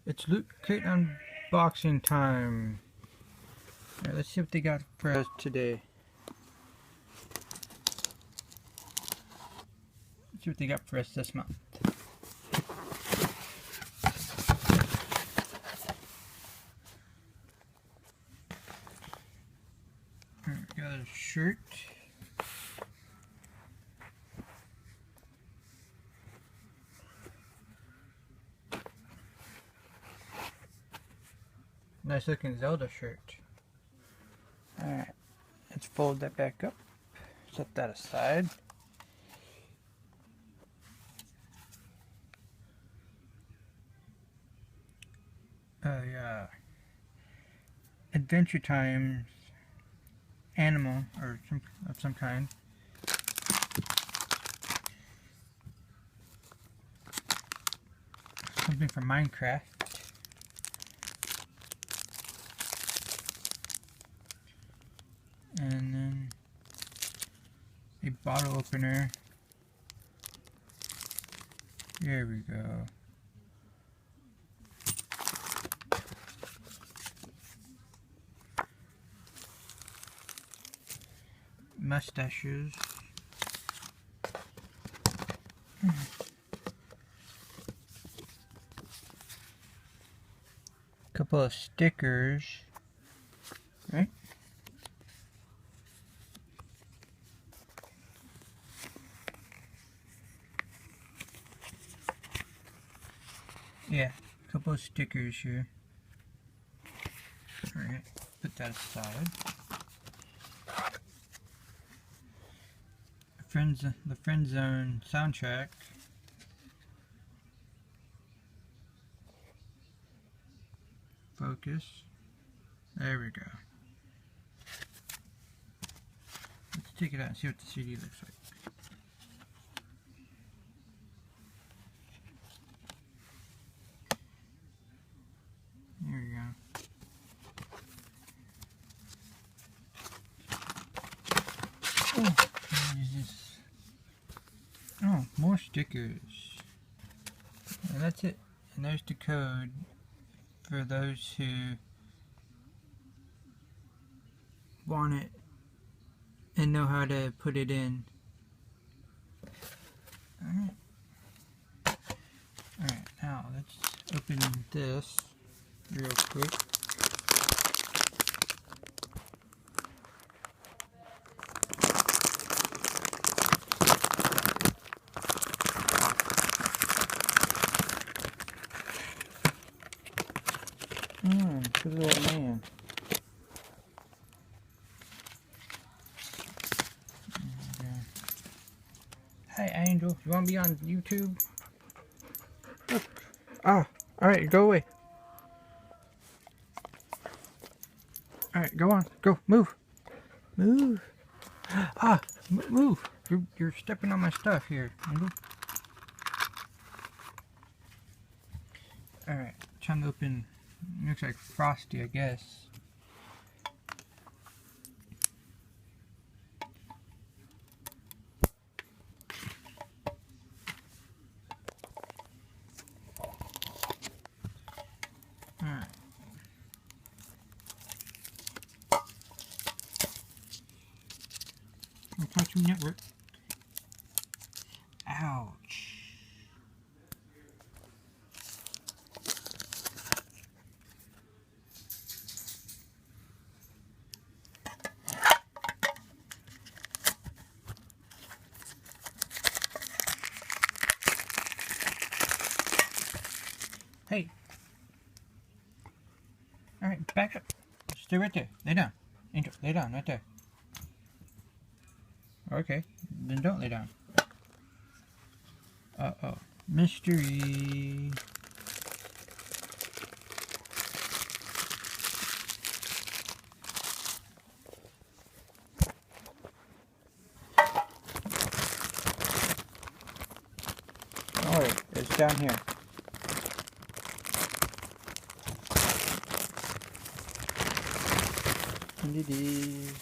It's Loot Crate unboxing time. Alright, let's see what they got for us today. Let's see what they got for us this month. Alright, we got a shirt. Nice looking Zelda shirt. Alright, let's fold that back up. Set that aside. Yeah. Adventure Times animal or of some kind. Something from Minecraft. And then a bottle opener. There we go. Mustaches. Couple of stickers. Right? Yeah, a couple of stickers here. Alright, put that aside. The Friend Zone soundtrack. Focus. There we go. Let's take it out and see what the CD looks like. There we go. Oh, what is this? Oh, more stickers. And that's it. And there's the code for those who want it and know how to put it in. Alright, now let's open this real quick. Good little man. Hi Angel, you want to be on YouTube? Look. Ah, alright, go away. Alright, go on, go, move. Move. Ah, move. You're stepping on my stuff here, Angel. Alright, trying to open. Looks like Frosty, I guess. Alright. Cartoon Network. Ouch. Hey. Alright, back up. Stay right there. Lay down. Angel, lay down right there. Okay, then don't lay down. Uh-oh. Mystery. Oh wait, it's down here. And it is